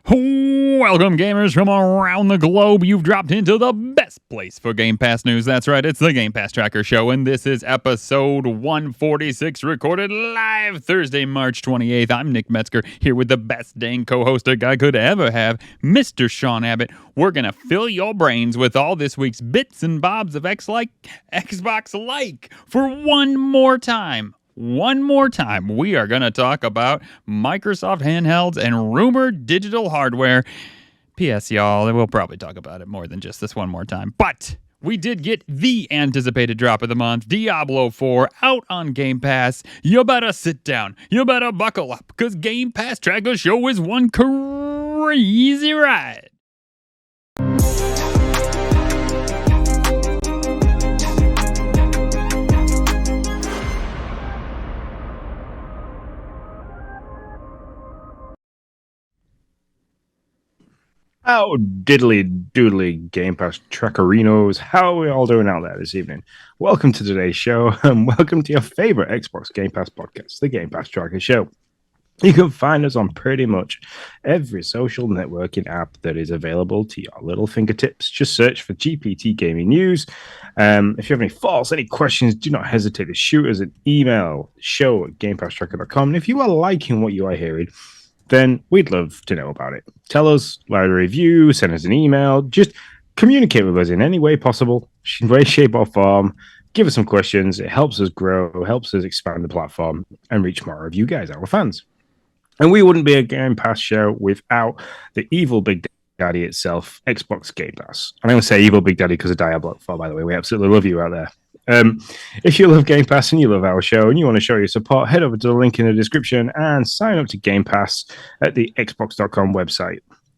Welcome, gamers from around the globe. You've dropped into the best place for Game Pass news. That's right, it's the Game Pass Tracker Show, and this is episode 146, recorded live Thursday, March 28th. I'm Nick Metzger, here with the best dang co-host a guy could ever have, Mr. Sean Abbott. We're going to fill your brains with all this week's bits and bobs of Xbox-like for one more time. One more time, we are going to talk about Microsoft handhelds and rumored digital hardware. P.S. y'all, we'll probably talk about it more than just this one more time. But we did get the anticipated drop of the month, Diablo 4, out on Game Pass. You better sit down. You better buckle up, because Game Pass Tracker Show is one crazy ride. How diddly doodly Game Pass Trackerinos, how are we all doing out there this evening? Welcome to today's show, and welcome to your favorite Xbox Game Pass podcast, the Game Pass Tracker Show. You can find us on pretty much every social networking app that is available to your little fingertips. Just search for GPT Gaming News. If you have any thoughts, any questions, do not hesitate to shoot us an email, show@gamepasstracker.com. And if you are liking what you are hearing, then we'd love to know about it. Tell us, write a review, send us an email, just communicate with us in any way possible, way, shape, or form. Give us some questions. It helps us grow, helps us expand the platform and reach more of you guys, our fans. And we wouldn't be a Game Pass show without the evil Big Daddy itself, Xbox Game Pass. And I'm going to say evil Big Daddy because of Diablo 4, by the way. We absolutely love you out there. If you love Game Pass and you love our show and you want to show your support, head over to the link in the description and sign up to Game Pass at the Xbox.com website.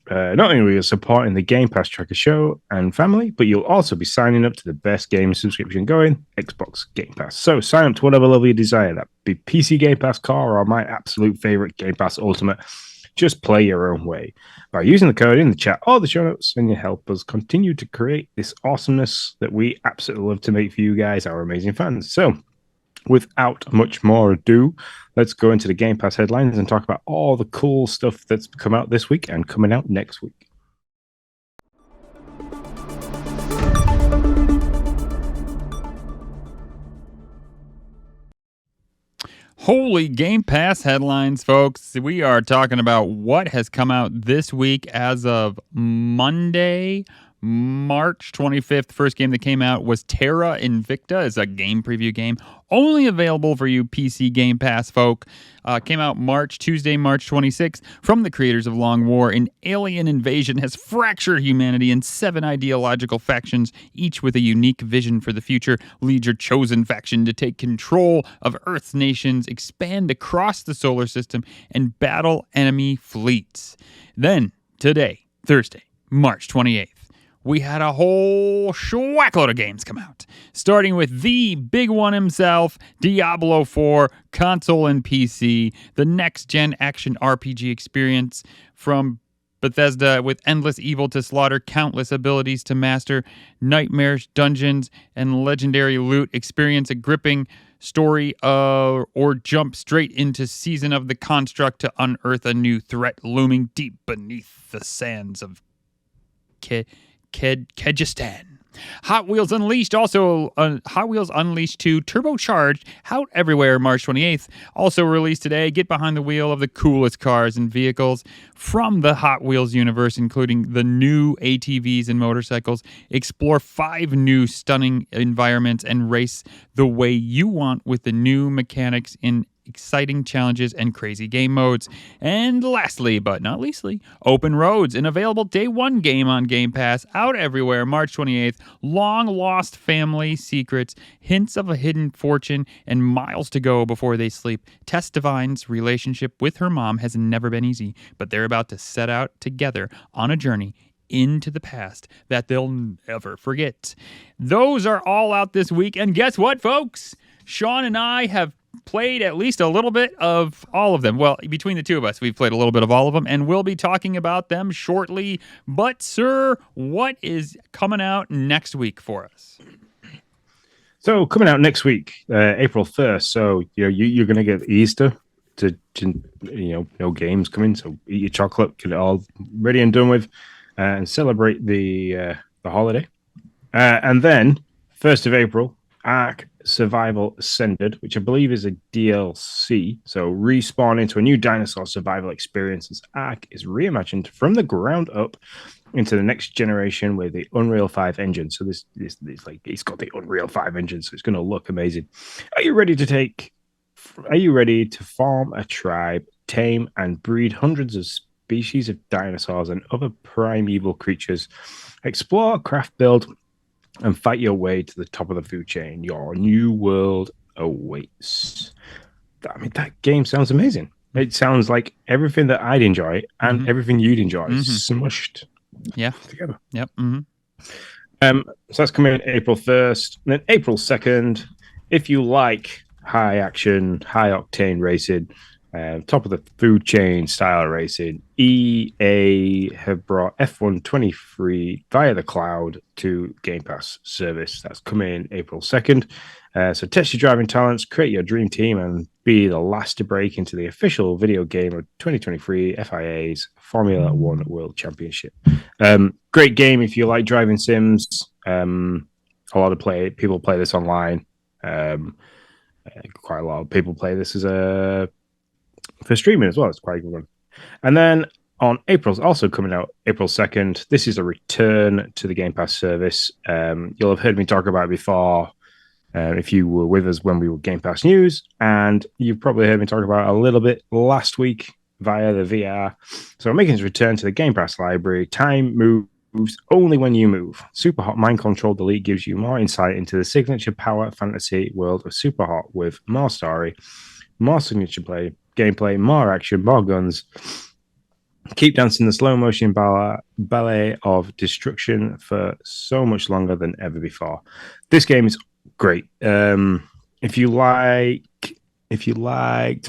Not only will you supporting the Game Pass Tracker Show and family, but you'll also be signing up to the best game subscription going, Xbox Game Pass. So sign up to whatever level you desire. That be PC Game Pass, Core, or my absolute favorite, Game Pass Ultimate. Just play your own way by using the code in the chat or the show notes, and you help us continue to create this awesomeness that we absolutely love to make for you guys, our amazing fans. So, without much more ado, let's go into the Game Pass headlines and talk about all the cool stuff that's come out this week and coming out next week. Holy Game Pass headlines, folks. We are talking about what has come out this week as of Monday, March 25th. First game that came out was Terra Invicta. It's a game preview game. Only available for you PC Game Pass folk. Came out Tuesday, March 26th. From the creators of Long War, an alien invasion has fractured humanity in 7 ideological factions, each with a unique vision for the future. Lead your chosen faction to take control of Earth's nations, expand across the solar system, and battle enemy fleets. Then, today, Thursday, March 28th, we had a whole schwackload of games come out, starting with the big one himself, Diablo 4, console and PC, the next-gen action RPG experience from Bethesda with endless evil to slaughter, countless abilities to master, nightmarish dungeons, and legendary loot. Experience a gripping story or jump straight into Season of the Construct to unearth a new threat looming deep beneath the sands of Kyrgyzstan. Hot Wheels Unleashed, also Hot Wheels Unleashed 2 Turbocharged, out everywhere March 28th. Also released today. Get behind the wheel of the coolest cars and vehicles from the Hot Wheels universe, including the new ATVs and motorcycles. Explore 5 new stunning environments and race the way you want with the new mechanics in exciting challenges and crazy game modes. And lastly, but not leastly, Open Roads, an available day one game on Game Pass, out everywhere March 28th. Long lost family secrets, hints of a hidden fortune, and miles to go before they sleep. Tess Devine's relationship with her mom has never been easy, but they're about to set out together on a journey into the past that they'll never forget. Those are all out this week, and guess what, folks? Sean and I have played at least a little bit of all of them. Well, between the two of us, we've played a little bit of all of them, and we'll be talking about them shortly. But, sir, what is coming out next week for us? So, coming out next week, April 1st. So, you're going to get Easter to no games coming. So eat your chocolate, get it all ready and done with, and celebrate the holiday. And then 1st of April, Ark Survival Ascended, which I believe is a DLC. So respawn into a new dinosaur survival experience as Ark is reimagined from the ground up into the next generation with the Unreal 5 engine. So this like it's got the Unreal 5 engine, so it's going to look amazing. Are you ready to farm a tribe, tame and breed hundreds of species of dinosaurs and other primeval creatures, explore, craft, build, and fight your way to the top of the food chain? Your new world awaits. I mean, that game sounds amazing. It sounds like everything that I'd enjoy and everything you'd enjoy smushed together. Yep. So that's coming April 1st. And then April 2nd, if you like high action, high octane racing, top of the food chain style racing, EA have brought F1 23 via the cloud to Game Pass service. That's coming April 2nd. So test your driving talents, create your dream team, and be the last to break into the official video game of 2023 FIA's Formula One World Championship. Great game if you like driving sims. A lot of people play this online. Quite a lot of people play this for streaming as well. It's quite a good one. And then on April's also coming out April 2nd. This is a return to the Game Pass service. You'll have heard me talk about it before if you were with us when we were Game Pass News, and you've probably heard me talk about it a little bit last week via the VR. So making its return to the Game Pass library. Time moves only when you move. Super Hot Mind Control Delete gives you more insight into the signature power fantasy world of Super Hot with more story, more signature gameplay, more action, more guns. Keep dancing the slow motion ballet of destruction for so much longer than ever before. This game is great. If you liked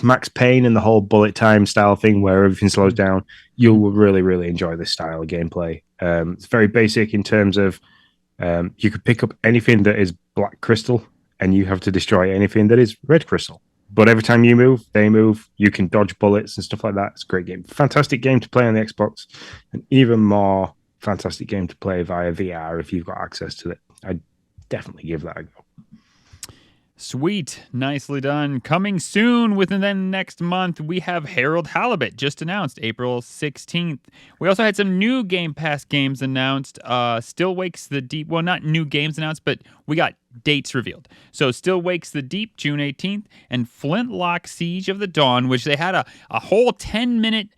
Max Payne and the whole bullet time style thing where everything slows down, you will really, really enjoy this style of gameplay. It's very basic in terms of you could pick up anything that is black crystal and you have to destroy anything that is red crystal. But every time you move, they move. You can dodge bullets and stuff like that. It's a great game. Fantastic game to play on the Xbox, and even more fantastic game to play via VR if you've got access to it. I'd definitely give that a go. Sweet. Nicely done. Coming soon within the next month, we have Harold Halibut, just announced April 16th. We also had some new Game Pass games announced. Still Wakes the Deep. Well, not new games announced, but we got dates revealed. So Still Wakes the Deep, June 18th, and Flintlock Siege of the Dawn, which they had a whole 10-minute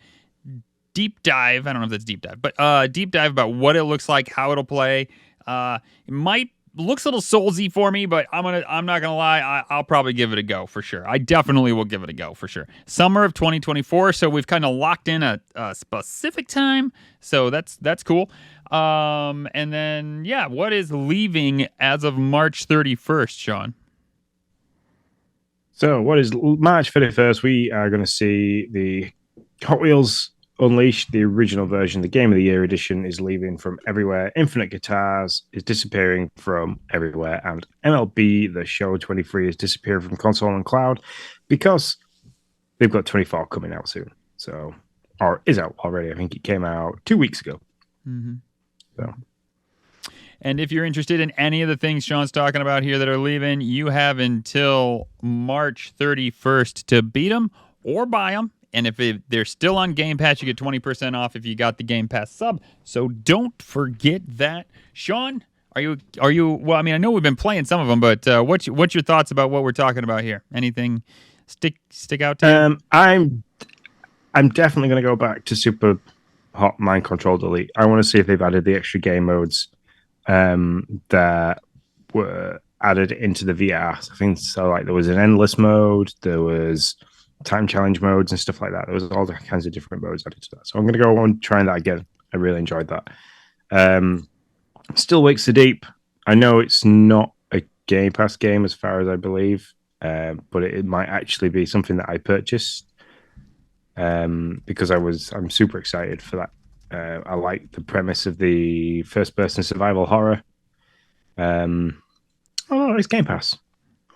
deep dive. I don't know if that's deep dive, but deep dive about what it looks like, how it'll play. It looks a little soulsy for me, but I'm not gonna lie, I'll probably give it a go for sure. I definitely will give it a go for sure. Summer of 2024, so we've kind of locked in a specific time, so that's cool. And then what is leaving as of March 31st, Sean? So what is March 31st? We are going to see the Hot Wheels Unleashed, the original version. The Game of the Year edition is leaving from everywhere. Infinite Guitars is disappearing from everywhere, and MLB The Show 23 is disappearing from console and cloud because they've got 24 coming out soon. So, or is out already. I think it came out 2 weeks ago. Mm-hmm. So. And if you're interested in any of the things Sean's talking about here that are leaving, you have until March 31st to beat them or buy them. And if they're still on Game Pass, you get 20% off if you got the Game Pass sub. So don't forget that. Sean, are you? Well, I mean, I know we've been playing some of them, but what's your thoughts about what we're talking about here? Anything stick out to you? I'm definitely going to go back to Super Hot Mind Control Delete. I want to see if they've added the extra game modes that were added into the VR. I think so. Like there was an endless mode, there was time challenge modes and stuff like that. There was all kinds of different modes added to that. So I'm going to go on trying that again. I really enjoyed that. Still Wakes the Deep. I know it's not a Game Pass game as far as I believe, but it might actually be something that I purchased because I'm super excited for that. I like the premise of the first-person survival horror. Oh, it's Game Pass.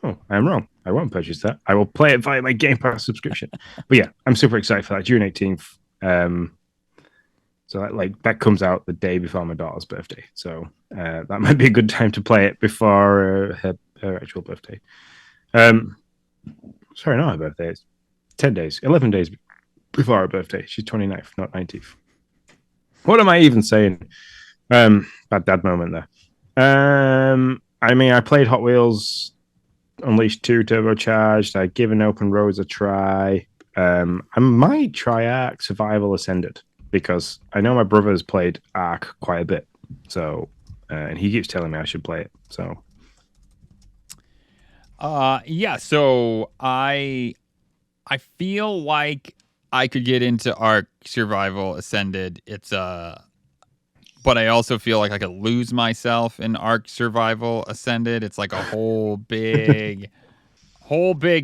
Oh, I am wrong. I won't purchase that. I will play it via my Game Pass subscription. But yeah, I'm super excited for that. June 18th. So that comes out the day before my daughter's birthday. So that might be a good time to play it before her actual birthday. Sorry, not her birthday. It's 10 days, 11 days before her birthday. She's 29th, not 19th. What am I even saying? Bad dad moment there. I mean, I played Hot Wheels Unleashed 2 Turbocharged. I've given Open Roads a try. I might try Ark Survival Ascended because I know my brother's played Ark quite a bit. So, and he keeps telling me I should play it. So, yeah. So I feel like I could get into Ark Survival Ascended. But I also feel like I could lose myself in Ark Survival Ascended. It's like a whole big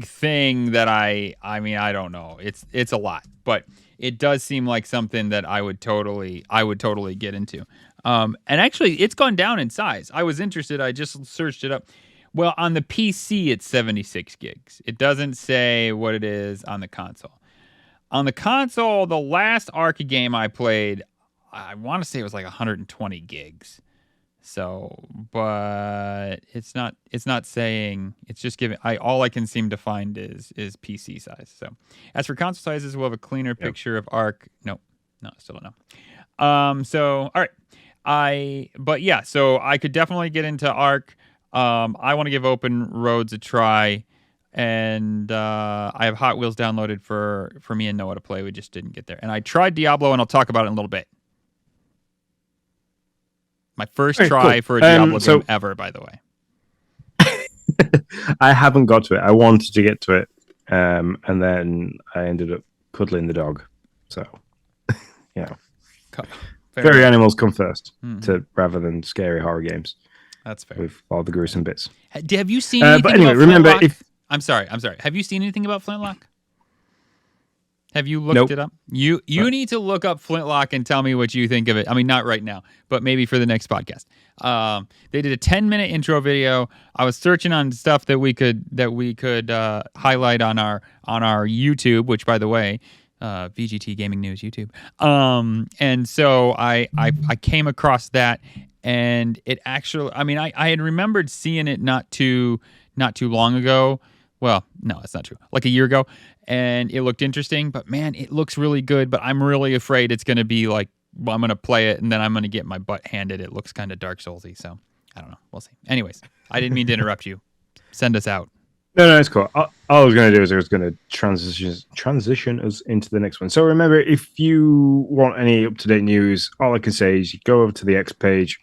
thing that I mean, I don't know. It's a lot, but it does seem like something that I would totally get into. And actually, it's gone down in size. I was interested. I just searched it up. Well, on the PC, it's 76 gigs. It doesn't say what it is on the console. On the console, the last Ark game I played, I want to say it was like 120 gigs. So, but it's not saying, it's just giving, all I can seem to find is PC size. So as for console sizes, we'll have a cleaner picture of Ark. No, still don't know. So, all right. But yeah, so I could definitely get into Ark. I want to give Open Roads a try. And I have Hot Wheels downloaded for me and Noah to play. We just didn't get there. And I tried Diablo, and I'll talk about it in a little bit. My first try for a Diablo game ever, by the way. I haven't got to it. I wanted to get to it, and then I ended up cuddling the dog. So, yeah. Fairy animals come first, rather than scary horror games. That's fair. With all the gruesome bits. Have you seen anything about Flintlock? I'm sorry. Have you seen anything about Flintlock? Have you looked it up? You need to look up Flintlock and tell me what you think of it. I mean, not right now, but maybe for the next podcast. They did a 10-minute intro video. I was searching on stuff that we could highlight on our YouTube, which, by the way, VGT Gaming News YouTube. And so I came across that, and it actually, I mean, I had remembered seeing it not too long ago. Well, no, that's not true. Like a year ago. And it looked interesting, but man, it looks really good. But I'm really afraid it's going to be like, well, I'm going to play it and then I'm going to get my butt handed. It looks kind of Dark Soulsy. So I don't know. We'll see. Anyways, I didn't mean to interrupt you. Send us out. No, it's cool. All I was going to do is I was going to transition us into the next one. So remember, if you want any up-to-date news, all I can say is you go over to the X page,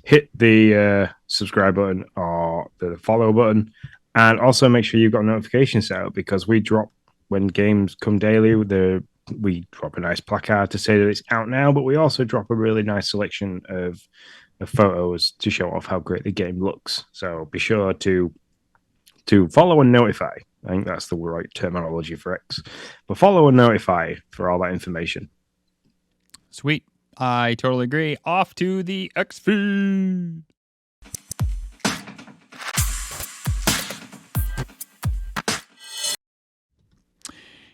hit the subscribe button or the follow button, and also make sure you've got notifications set up because we drop, when games come daily, we drop a nice placard to say that it's out now, but we also drop a really nice selection of photos to show off how great the game looks. So be sure to follow and notify. I think that's the right terminology for X. But follow and notify for all that information. Sweet. I totally agree. Off to the X feed.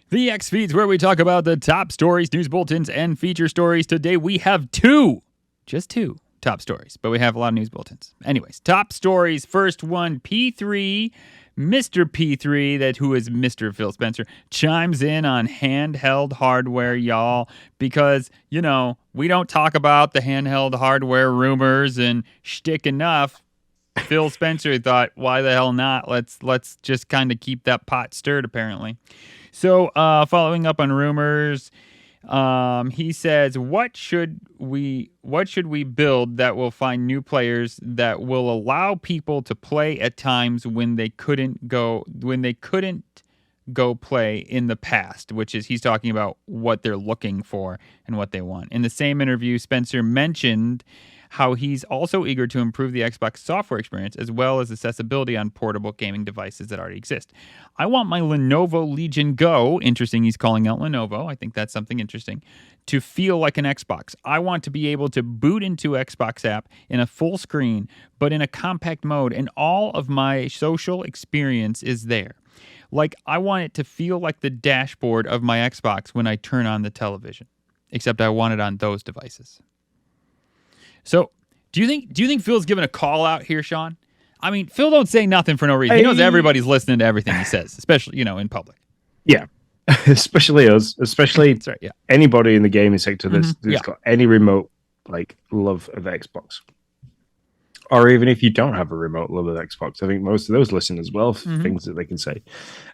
The X feeds, where we talk about the top stories, news bulletins, and feature stories. Today we have just two top stories, but we have a lot of news bulletins. Anyways, top stories. First one, P3, Mr. P3, who is Mr. Phil Spencer, chimes in on handheld hardware, y'all, because, we don't talk about the handheld hardware rumors and shtick enough. Phil Spencer thought, why the hell not? Let's just kind of keep that pot stirred, apparently. So, following up on rumors, he says, "What should we build that will find new players that will allow people to play at times when they couldn't go play in the past?" Which is, he's talking about what they're looking for and what they want. In the same interview, Spencer mentioned how he's also eager to improve the Xbox software experience as well as accessibility on portable gaming devices that already exist. "I want my Lenovo Legion Go," interesting, he's calling out Lenovo, I think that's something interesting, "to feel like an Xbox. I want to be able to boot into Xbox app in a full screen, but in a compact mode, and all of my social experience is there. Like, I want it to feel like the dashboard of my Xbox when I turn on the television, except I want it on those devices. So, do you think Phil's giving a call out here, Sean? I mean, Phil don't say nothing for no reason. He knows everybody's listening to everything he says, especially, in public. Yeah. Especially us, especially right, yeah. Anybody in the gaming sector that's got any remote love of Xbox. Or even if you don't have a remote love of Xbox, I think most of those listen as well for things that they can say.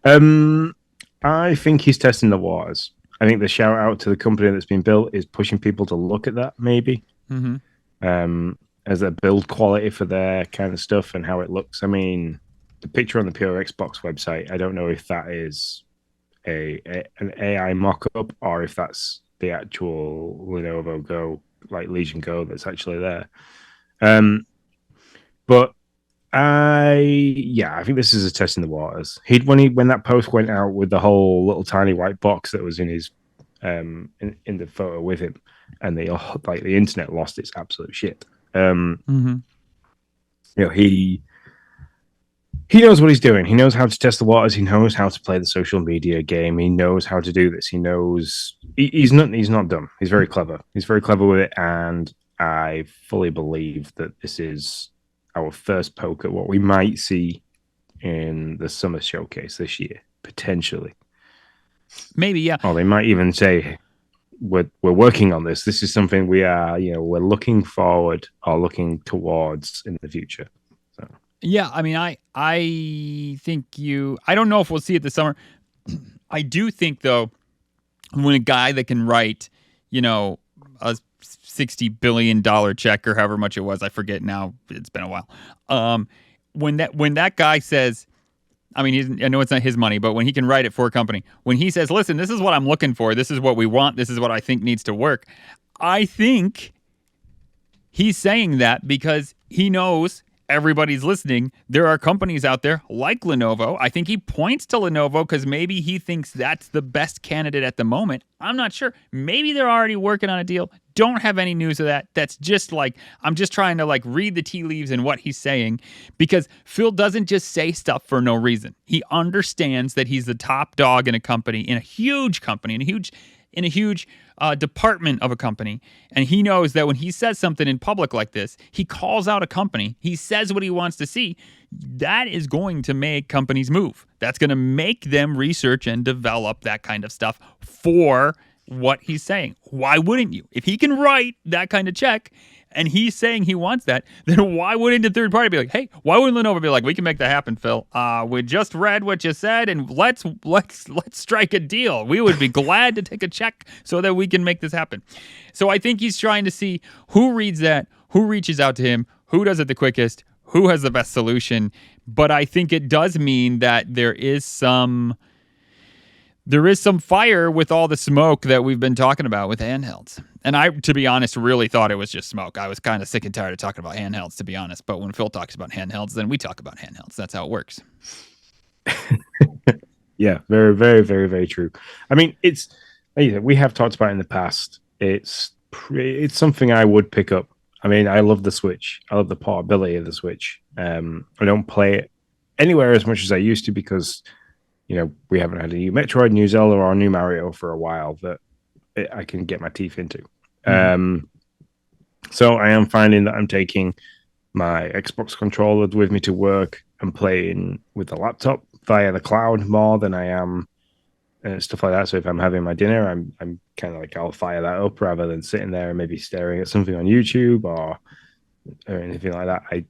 I think he's testing the waters. I think the shout out to the company that's been built is pushing people to look at that, maybe. As a build quality for their kind of stuff and how it looks. I mean, the picture on the Pure Xbox website, I don't know if that is an AI mock-up or if that's the actual Lenovo Go, like Legion Go, that's actually there. But I think this is a test in the waters. When that post went out with the whole little tiny white box that was in his in the photo with him, and the internet lost its absolute shit. He knows what he's doing. He knows how to test the waters. He knows how to play the social media game. He knows how to do this. He knows he's not dumb. He's very clever. He's very clever with it, and I fully believe that this is our first poke at what we might see in the summer showcase this year, potentially. Maybe, yeah. Or they might even say, we're working on this. This is something we are, we're looking forward or looking towards in the future. So. Yeah, I mean, I think I don't know if we'll see it this summer. I do think, though, when a guy that can write, a $60 billion check or however much it was, I forget now, it's been a while. When that guy says, I mean, I know it's not his money, but when he can write it for a company, when he says, listen, this is what I'm looking for, this is what we want, this is what I think needs to work, I think he's saying that because he knows everybody's listening. There are companies out there like Lenovo. I think he points to Lenovo because maybe he thinks that's the best candidate at the moment. I'm not sure. Maybe they're already working on a deal. Don't have any news of that. That's just I'm just trying to read the tea leaves and what he's saying, because Phil doesn't just say stuff for no reason. He understands that he's the top dog in a company, in a huge company, in a huge department of a company. And he knows that when he says something in public like this, he calls out a company, he says what he wants to see, that is going to make companies move. That's going to make them research and develop that kind of stuff for what he's saying. Why wouldn't you? If he can write that kind of check and he's saying he wants that, then why wouldn't the third party be like, hey, why wouldn't Lenovo be like, we can make that happen, Phil? We just read what you said and let's strike a deal. We would be glad to take a check so that we can make this happen. So I think he's trying to see who reads that, who reaches out to him, who does it the quickest, who has the best solution. But I think it does mean that there is some fire with all the smoke that we've been talking about with handhelds. And I, to be honest, really thought it was just smoke. I was kind of sick and tired of talking about handhelds, to be honest. But when Phil talks about handhelds, then we talk about handhelds. That's how it works. Yeah, very, very, very, very true. I mean, we have talked about it in the past. It's something I would pick up. I mean, I love the Switch. I love the portability of the Switch. I don't play it anywhere as much as I used to because we haven't had a new Metroid, new Zelda, or a new Mario for a while that I can get my teeth into. So I am finding that I'm taking my Xbox controller with me to work and playing with the laptop via the cloud more than I am stuff like that. So if I'm having my dinner, I'm kind of I'll fire that up rather than sitting there and maybe staring at something on YouTube or anything like that. I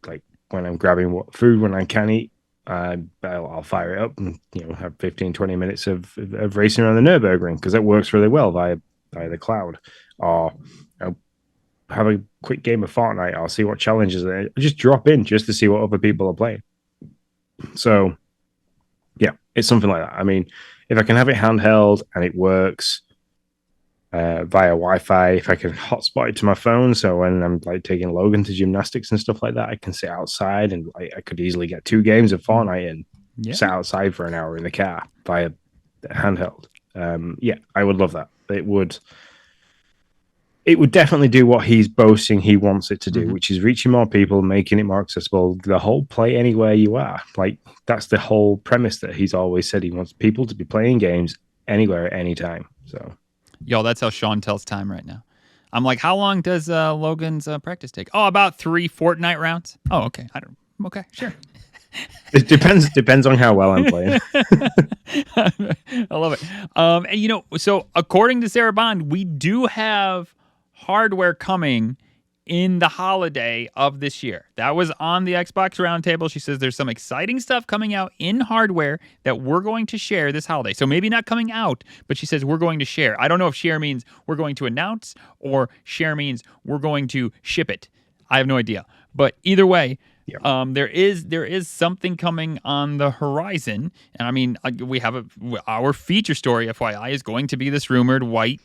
when I'm grabbing food when I can eat, I'll fire it up and have 15-20 minutes of racing around the Nürburgring because it works really well via the cloud. Or have a quick game of Fortnite. I'll see what challenges there. Just drop in just to see what other people are playing. So yeah, it's something like that. I mean, if I can have it handheld and it works via Wi-Fi, if I can hotspot it to my phone, so when I'm taking Logan to gymnastics and stuff like that, I can sit outside and I could easily get 2 games of Fortnite and sit outside for an hour in the car via the handheld. I would love that. It would it would definitely do what he's boasting he wants it to do, Mm-hmm. which is reaching more people, making it more accessible. The whole play anywhere you are. Like, that's the whole premise that he's always said. He wants people to be playing games anywhere at any time. So, Yo, that's how Sean tells time right now. I'm like, how long does Logan's practice take? Oh, about 3 Fortnite rounds. Oh, okay. Okay, sure. it depends on how well I'm playing. I love it. And so according to Sarah Bond, we do have hardware coming in the holiday of this year. That was on the Xbox Roundtable. She says there's some exciting stuff coming out in hardware that we're going to share this holiday. So maybe not coming out, but she says we're going to share. I don't know if share means we're going to announce or share means we're going to ship it. I have no idea. But either way, there is something coming on the horizon, and I mean we have our feature story. FYI is going to be this rumored white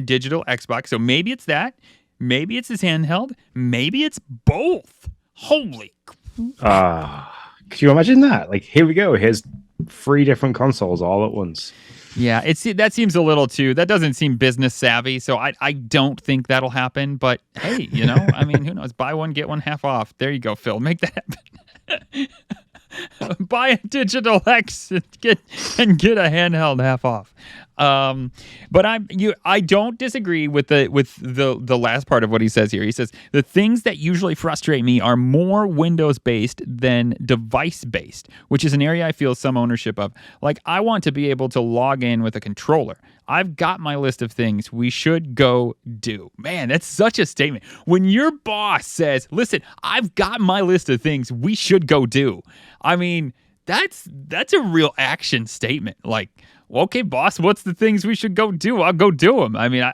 digital Xbox. So maybe it's that, maybe it's his handheld, maybe it's both. Holy! Could you imagine that? Like, here we go. Here's 3 different consoles all at once. Yeah, that seems a little too. That doesn't seem business savvy. So I don't think that'll happen. But hey, I mean, who knows? Buy one get one half off. There you go, Phil. Make that happen. Buy a digital X and get a handheld half off. But I don't disagree with the last part of what he says here. He says the things that usually frustrate me are more Windows based than device based, which is an area I feel some ownership of. Like, I want to be able to log in with a controller. I've got my list of things we should go do. Man, that's such a statement. When your boss says, listen, I've got my list of things we should go do. I mean, that's a real action statement. Like, well, okay, boss, what's the things we should go do? I'll go do them. I mean,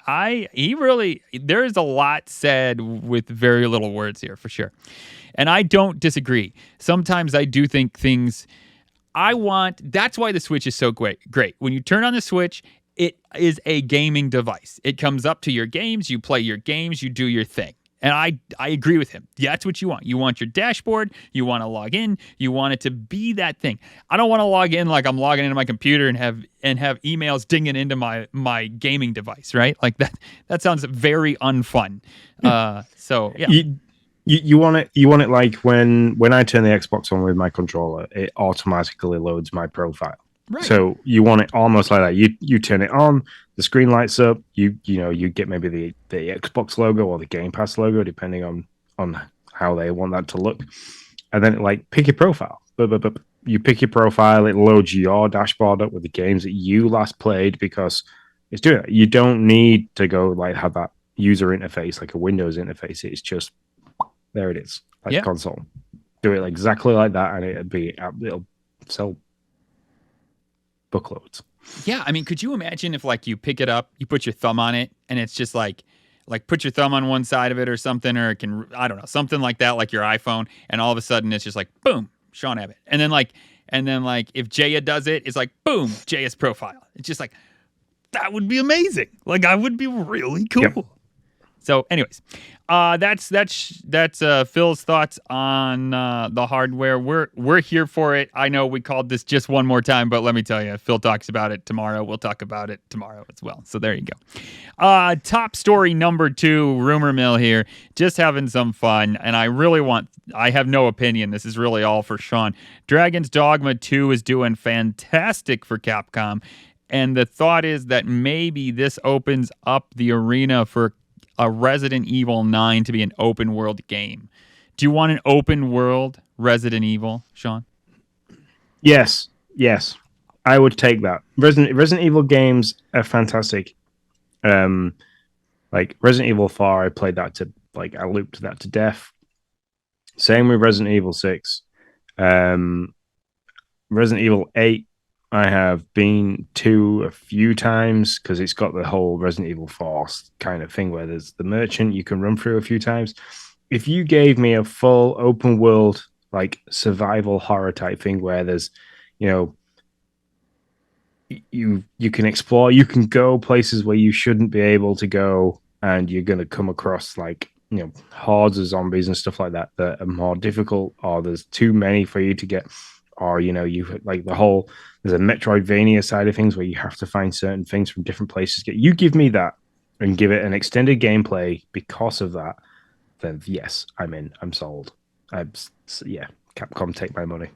there is a lot said with very little words here, for sure. And I don't disagree. Sometimes I do think things that's why the Switch is so great. When you turn on the Switch, it is a gaming device. It comes up to your games, you play your games, you do your thing. And I agree with him. That's what you want. You want your dashboard. You want to log in. You want it to be that thing. I don't want to log in like I'm logging into my computer and have emails dinging into my gaming device, right? Like that sounds very unfun. So yeah. You want it like when I turn the Xbox on with my controller, it automatically loads my profile. Right. So you want it almost like that. You turn it on, the screen lights up. You get maybe the Xbox logo or the Game Pass logo, depending on how they want that to look. And then pick your profile. You pick your profile. It loads your dashboard up with the games that you last played because it's doing it. You don't need to go have that user interface like a Windows interface. It's just there. It is console. Do it exactly like that, and it'll sell bookloads. Yeah, I mean, could you imagine if you pick it up, you put your thumb on it, and it's just like put your thumb on one side of it or something, or it can, I don't know, something like that, like your iPhone, and all of a sudden it's just boom, Sean Abbott, and then if Jaya does it, it's boom, Jaya's profile. It's just that would be amazing. I would be really cool. Yep. So, anyways, that's Phil's thoughts on the hardware. We're here for it. I know we called this just one more time, but let me tell you, Phil talks about it tomorrow. We'll talk about it tomorrow as well. So there you go. Top story number 2, rumor mill here. Just having some fun, and I have no opinion. This is really all for Sean. Dragon's Dogma 2 is doing fantastic for Capcom, and the thought is that maybe this opens up the arena for a Resident Evil 9 to be an open world game. Do you want an open world Resident Evil, Sean? Yes. I would take that. Resident Evil games are fantastic. Resident Evil 4, I played that to I looped that to death. Same with Resident Evil 6. Resident Evil 8, I have been to a few times because it's got the whole Resident Evil 4 kind of thing where there's the merchant you can run through a few times. If you gave me a full open world, survival horror type thing where there's, you can explore, you can go places where you shouldn't be able to go, and you're going to come across hordes of zombies and stuff like that are more difficult, or there's too many for you to get. Or, you there's a Metroidvania side of things where you have to find certain things from different places. You give me that, and give it an extended gameplay because of that, then yes, I'm in. I'm sold. Yeah, Capcom, take my money.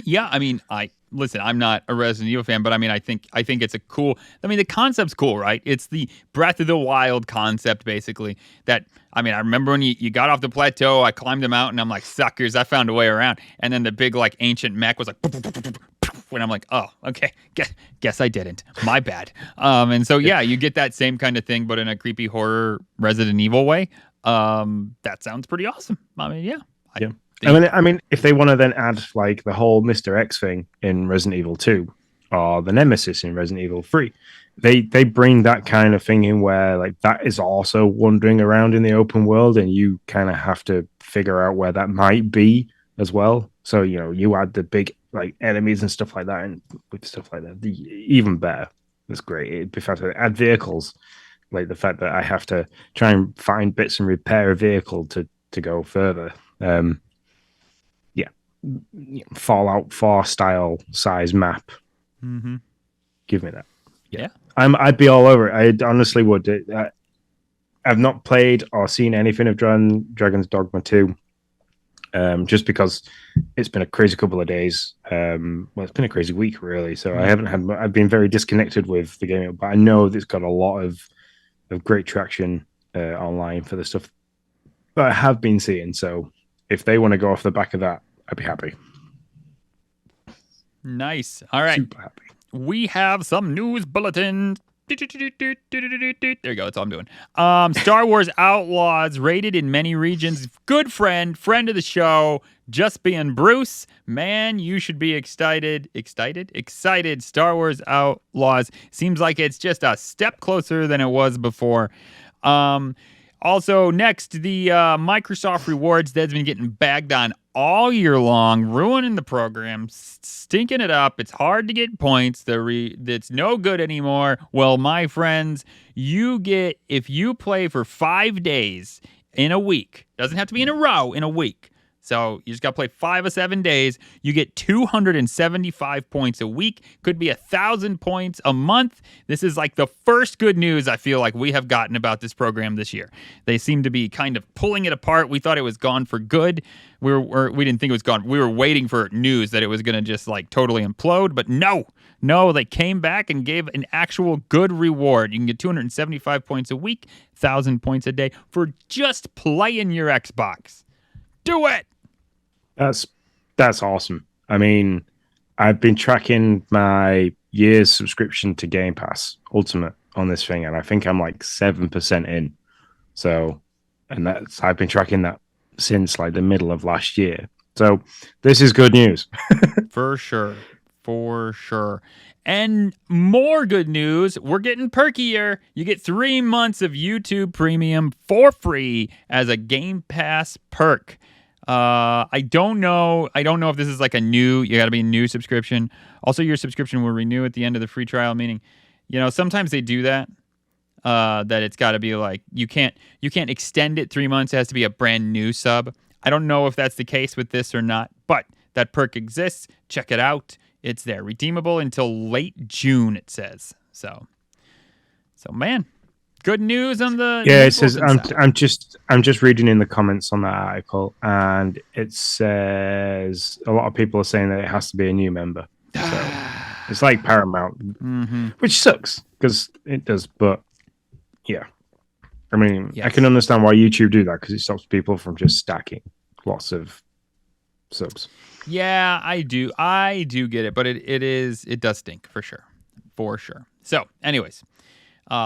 Yeah, I mean, I'm not a Resident Evil fan, but I mean, I think it's a cool. I mean, the concept's cool, right? It's the Breath of the Wild concept, basically. That I mean, I remember when you got off the plateau, I climbed the mountain. I'm like, suckers, I found a way around. And then the big like ancient mech was like, when I'm like, oh, okay, guess I didn't. My bad. And so yeah, you get that same kind of thing, but in a creepy horror Resident Evil way. That sounds pretty awesome. I mean, yeah. Yeah. I mean, if they want to then add like the whole Mr. X thing in Resident Evil 2 or the Nemesis in Resident Evil 3, they bring that kind of thing in where like that is also wandering around in the open world and you kind of have to figure out where that might be as well. So, you add the big like enemies and stuff like that, and with stuff like that, even better. That's great. It'd be fantastic. Add vehicles, like the fact that I have to try and find bits and repair a vehicle to go further. Fallout 4 style size map. Mm-hmm. Give me that. Yeah. I'd be all over it. I honestly would. I've not played or seen anything of Dragon's Dogma 2. Just because it's been a crazy couple of days. It's been a crazy week, really. So I've been very disconnected with the game, but I know it's got a lot of great traction online for the stuff that I have been seeing. So if they want to go off the back of that, I'd be happy. Nice. All right. Super happy. We have some news bulletins. There you go. That's all I'm doing. Star Wars Outlaws rated in many regions. Good friend of the show, Just Being Bruce. Man, you should be excited. Excited. Star Wars Outlaws seems like it's just a step closer than it was before. Also, next, the Microsoft rewards that's been getting bagged on all year long, ruining the program, stinking it up. It's hard to get points. It's no good anymore. Well, my friends, you get, if you play for 5 days in a week, doesn't have to be in a row, in a week. So you just got to play 5 or 7 days. You get 275 points a week. Could be 1,000 points a month. This is like the first good news I feel like we have gotten about this program this year. They seem to be kind of pulling it apart. We thought it was gone for good. We didn't think it was gone. We were waiting for news that it was going to just like totally implode. But no, they came back and gave an actual good reward. You can get 275 points a week, 1,000 points a day for just playing your Xbox. Do it. That's awesome. I mean, I've been tracking my year's subscription to Game Pass Ultimate on this thing, and I think I'm like 7% in. So, and I've been tracking that since like the middle of last year. So this is good news. For sure. And more good news, we're getting perkier. You get 3 months of YouTube Premium for free as a Game Pass perk. I don't know if this is like you got to be a new subscription. Also, your subscription will renew at the end of the free trial, meaning, sometimes they do that. That it's got to be like, you can't extend it 3 months. It has to be a brand new sub. I don't know if that's the case with this or not, but that perk exists. Check it out. It's there. Redeemable until late June, it says. So man. Good news on the it says I'm just reading in the comments on that article, and it says a lot of people are saying that it has to be a new member. So it's like Paramount, which sucks because it does. But yeah, I mean, yes. I can understand why YouTube do that because it stops people from just stacking lots of subs. Yeah, I do get it, but it does stink for sure. So, anyways.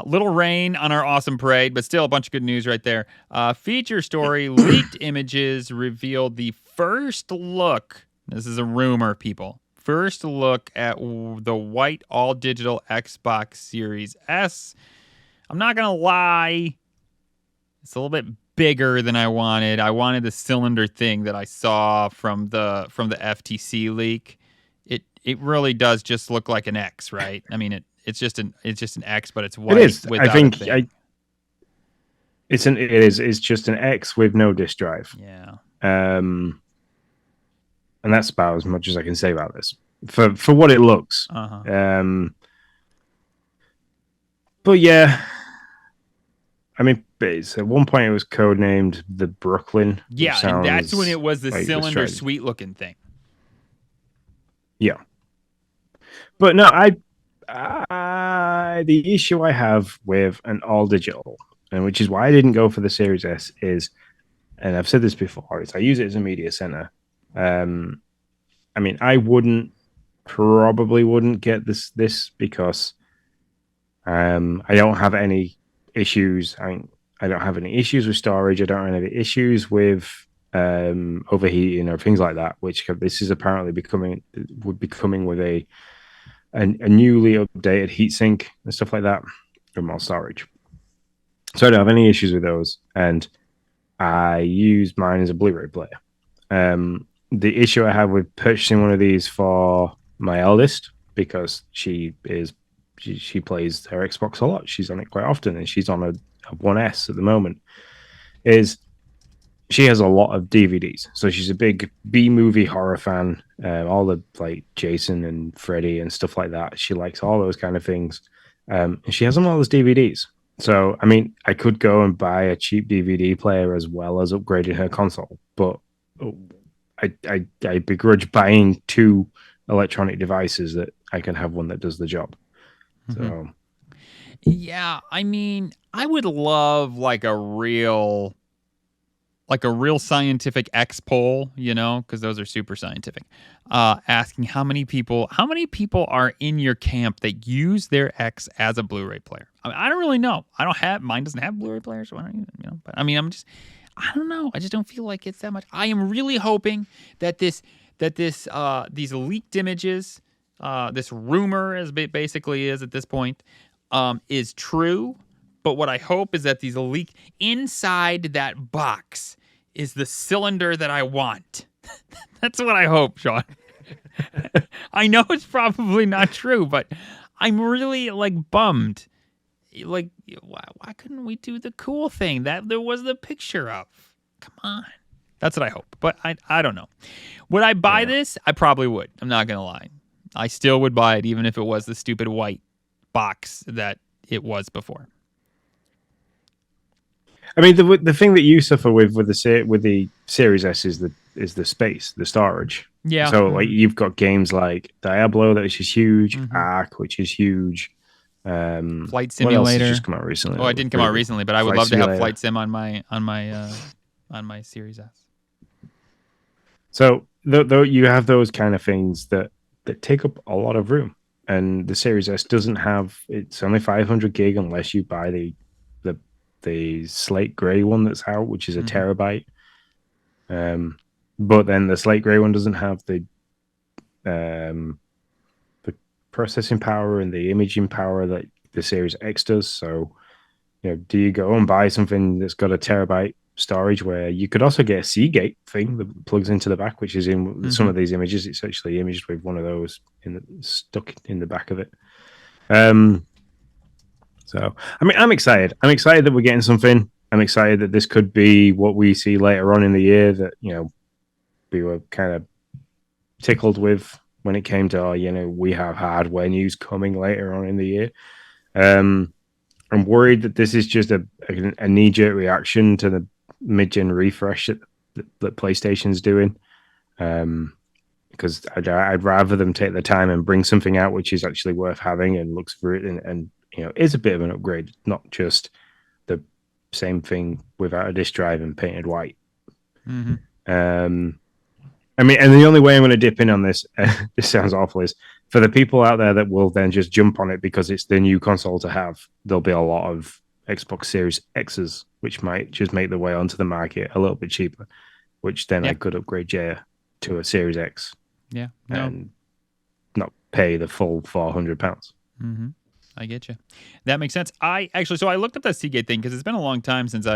Little rain on our awesome parade, but still a bunch of good news right there. Feature story, leaked images revealed the first look. This is a rumor, people. First look at the white all-digital Xbox Series S. I'm not going to lie. It's a little bit bigger than I wanted. I wanted the cylinder thing that I saw from the FTC leak. It really does just look like an X, right? I mean, it's just an X, but it's white. It is. I think it's just an X with no disk drive. Yeah. And that's about as much as I can say about this for what it looks. Uh-huh. But yeah, I mean, at one point it was codenamed the Brooklyn, which Yeah, and that's when sounds it was the like the cylinder, straight. sweet-looking thing. Yeah, but no, the issue I have with an all digital, and which is why I didn't go for the Series S, is, and I've said this before, is I use it as a media center. Um, I mean, probably wouldn't get this because I don't have any issues. I don't have any issues with storage. I don't have any issues with overheating or things like that. Which this is apparently would be coming with a newly updated heatsink and stuff like that, or more storage. So I don't have any issues with those, and I use mine as a Blu-ray player. The issue I have with purchasing one of these for my eldest, because she plays her Xbox a lot. She's on it quite often, and she's on a 1S at the moment. Is she has a lot of DVDs, so she's a big B movie horror fan. All the like Jason and Freddy and stuff like that. She likes all those kind of things, and she has them all as DVDs. So I mean, I could go and buy a cheap DVD player as well as upgrading her console, but I begrudge buying two electronic devices that I can have one that does the job. So Yeah, I mean, I would love like a real scientific X poll, because those are super scientific. Asking how many people are in your camp that use their X as a Blu-ray player. I don't really know. Mine doesn't have Blu-ray players, so I don't, but I mean, I don't know. I just don't feel like it's that much. I am really hoping that these leaked images, this rumor, as it basically is at this point, is true. But what I hope is that these leak inside that box is the cylinder that I want. That's what I hope, Sean. I know it's probably not true, but I'm really bummed. Why couldn't we do the cool thing that there was the picture of? Come on. That's what I hope. But I don't know. Would I buy this? I probably would. I'm not going to lie. I still would buy it even if it was the stupid white box that it was before. I mean, the thing that you suffer with the Series S is the space, the storage. Yeah. So like you've got games like Diablo, which is huge, Ark, which is huge. Flight Simulator. What else has just come out recently? Oh, it didn't come out recently, but I would love to have Flight Sim on my Series S. So though you have those kind of things that take up a lot of room, and the Series S doesn't have. It's only 500 gig unless you buy the slate gray one that's out, which is a terabyte. But then the slate gray one doesn't have the processing power and the imaging power that the Series X does. So, do you go and buy something that's got a terabyte storage, where you could also get a Seagate thing that plugs into the back, which is in some of these images. It's actually imaged with one of those stuck in the back of it. So, I mean, I'm excited. I'm excited that we're getting something. I'm excited that this could be what we see later on in the year that, we were kind of tickled with when it came to, we have hardware news coming later on in the year. I'm worried that this is just a knee-jerk reaction to the mid-gen refresh that PlayStation's doing. Because I'd rather them take the time and bring something out which is actually worth having and looks for it and is a bit of an upgrade, not just the same thing without a disk drive and painted white. I mean, and the only way I'm going to dip in on this, this sounds awful, is for the people out there that will then just jump on it because it's the new console to have. There'll be a lot of Xbox Series X's, which might just make their way onto the market a little bit cheaper, which then I could upgrade Jay to a Series X. Yeah. And not pay the full £400. I get you. That makes sense. I looked up that Seagate thing because it's been a long time since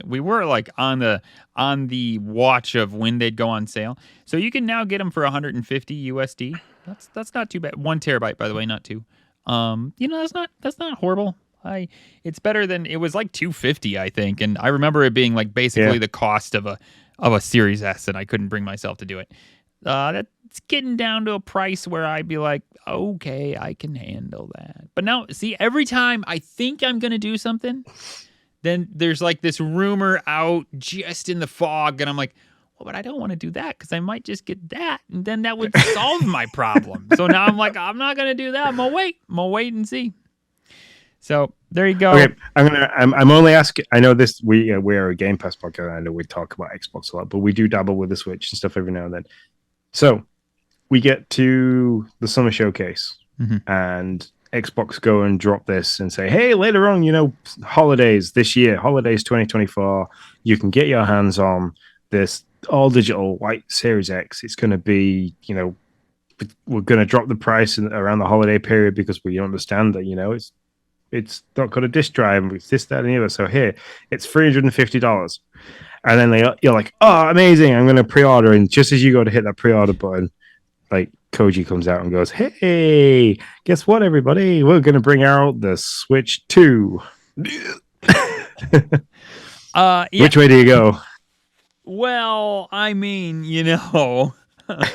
we were on the watch of when they'd go on sale. So you can now get them for $150 USD. That's not too bad. 1 terabyte, by the way, not 2. That's not horrible. It's better than it was like $250, I think, and I remember it being like basically the cost of a Series S, and I couldn't bring myself to do it. That's getting down to a price where I'd be like, okay, I can handle that. But now, see, every time I think I'm going to do something, then there's like this rumor out just in the fog, and I'm like, well, but I don't want to do that because I might just get that, and then that would solve my problem. So now I'm like, I'm not gonna do that. I'm gonna wait and see. So there you go. Okay, I'm only asking. I know this. We're a Game Pass podcast. I know we talk about Xbox a lot, but we do dabble with the Switch and stuff every now and then. So we get to the summer showcase, and Xbox go and drop this and say, "Hey, later on, holidays this year, holidays 2024, you can get your hands on this all digital white Series X. It's going to be, we're going to drop the price around the holiday period because we understand that, it's not got a disk drive, and it's this, that, and the other. So here, it's $350." And then you're like, "Oh, amazing! I'm going to pre-order." And just as you go to hit that pre-order button, like Koji comes out and goes, "Hey, guess what, everybody? We're going to bring out the Switch 2." Yeah. Which way do you go? Well, I mean, I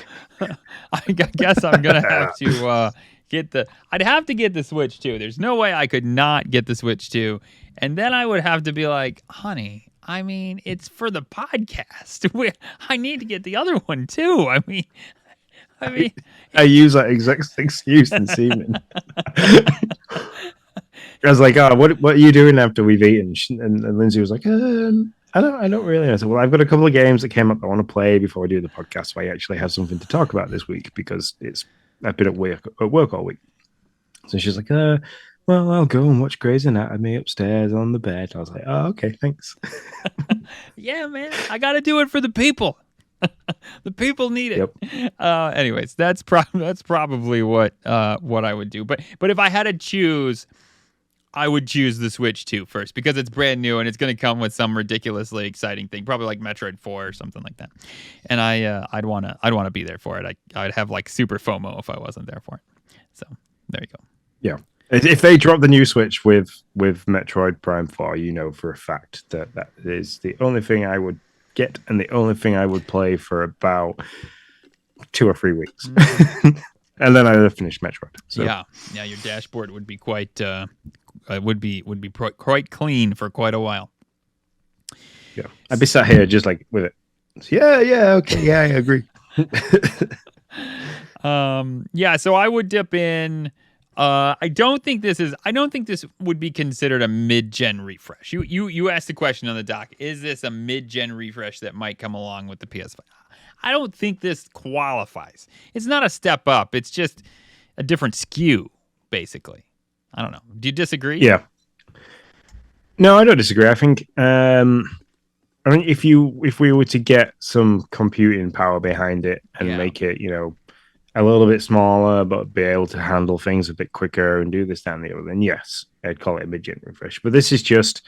guess I'm gonna have to I'd have to get the Switch 2. There's no way I could not get the Switch 2. And then I would have to be like, honey, I mean, it's for the podcast. I need to get the other one too. I mean, I use that exact excuse this evening. I was like, "Oh, what are you doing after we've eaten?" And Lindsay was like, I don't really." I said, "Well, I've got a couple of games that came up I want to play before I do the podcast, so I actually have something to talk about this week because I've been at work all week." So she's like, "Well, I'll go and watch Grey's Anatomy upstairs on the bed." I was like, "Oh, okay, thanks." Yeah, man, I got to do it for the people. The people need it. Yep. Anyways, that's probably what I would do. But if I had to choose, I would choose the Switch 2 first because it's brand new and it's going to come with some ridiculously exciting thing, probably like Metroid 4 or something like that. And I'd want to be there for it. I'd have like super FOMO if I wasn't there for it. So there you go. Yeah. If they drop the new Switch with Metroid Prime 4, for a fact that is the only thing I would get and the only thing I would play for about 2 or 3 weeks. And then I'd finish Metroid. So. Yeah, your dashboard would be quite quite clean for quite a while. Yeah, I'd be sat here just like with it. Yeah, okay, yeah, I agree. Yeah, so I would dip in. I don't think this would be considered a mid-gen refresh. You asked the question on the doc. Is this a mid-gen refresh that might come along with the PS5? I don't think this qualifies. It's not a step up. It's just a different SKU, basically. I don't know. Do you disagree? Yeah. No, I don't disagree. I think if we were to get some computing power behind it and make it, a little bit smaller, but be able to handle things a bit quicker and do this, that, and the other, then yes, I'd call it a mid-gen refresh. But this is just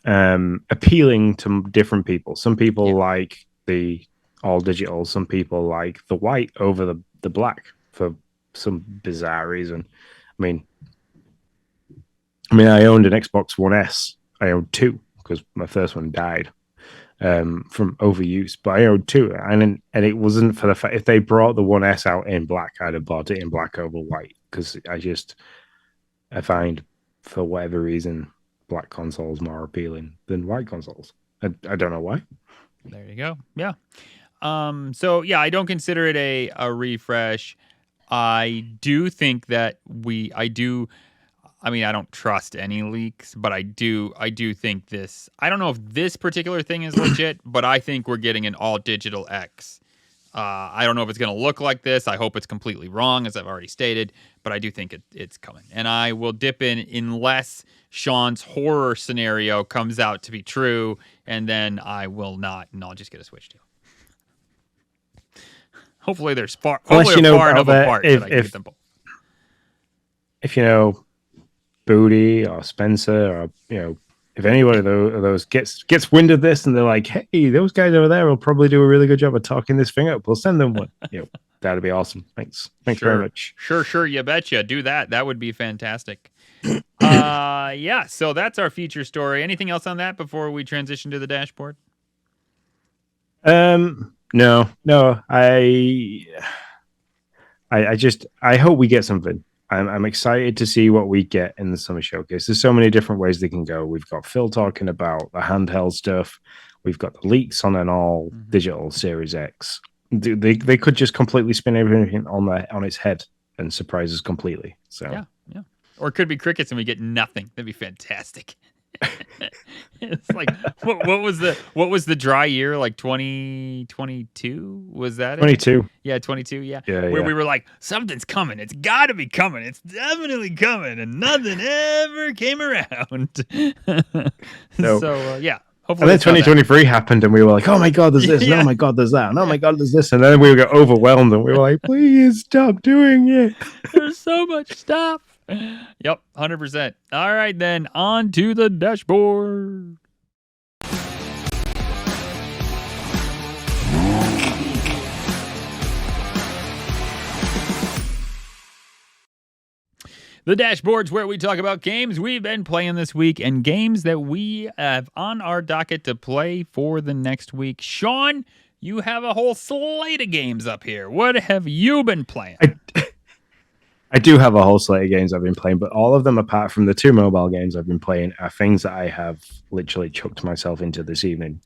appealing to different people. Some people like the all digital. Some people like the white over the black for some bizarre reason. I mean, I owned an Xbox One S. I owned 2 because my first one died from overuse, but I owned 2, and it wasn't for the fact if they brought the One S out in black, I'd have bought it in black over white because I find for whatever reason black consoles more appealing than white consoles. I don't know why. There you go. Yeah. So yeah, I don't consider it a refresh. I do think that I don't trust any leaks, but I do think this. I don't know if this particular thing is legit, but I think we're getting an all digital X. I don't know if it's going to look like this. I hope it's completely wrong, as I've already stated, but I do think it's coming. And I will dip in unless Sean's horror scenario comes out to be true, and then I will not, and I'll just get a Switch 2. Hopefully they're far enough apart that I can get them both. If Booty or Spencer or if anybody of those gets wind of this and they're like, hey, those guys over there will probably do a really good job of talking this thing up, we'll send them one. That'd be awesome. Thanks very much. Sure, you betcha. Do that would be fantastic. Yeah, so that's our feature story. Anything else on that before we transition to the dashboard? No, I hope we get something. I'm excited to see what we get in the summer showcase. There's so many different ways they can go. We've got Phil talking about the handheld stuff. We've got the leaks on an all digital Series X. They could just completely spin everything on its head and surprise us completely. So yeah. Or it could be crickets and we get nothing. That'd be fantastic. It's like what was the dry year, like 2022? Was that 22? It? Yeah, 22. Yeah, where we were like, something's coming. It's got to be coming. It's definitely coming, and nothing ever came around. So yeah. Hopefully, and then 2023 happened, and we were like, "Oh my god, there's this! And oh my god, there's that! And oh my god, there's this!" And then we got overwhelmed, and we were like, "Please stop doing it!" There's so much stuff. Yep, 100%. All right, then on to the dashboard. The dashboard's where we talk about games we've been playing this week and games that we have on our docket to play for the next week. Sean, you have a whole slate of games up here. What have you been playing? I do have a whole slate of games I've been playing, but all of them, apart from the 2 mobile games I've been playing, are things that I have literally chucked myself into this evening.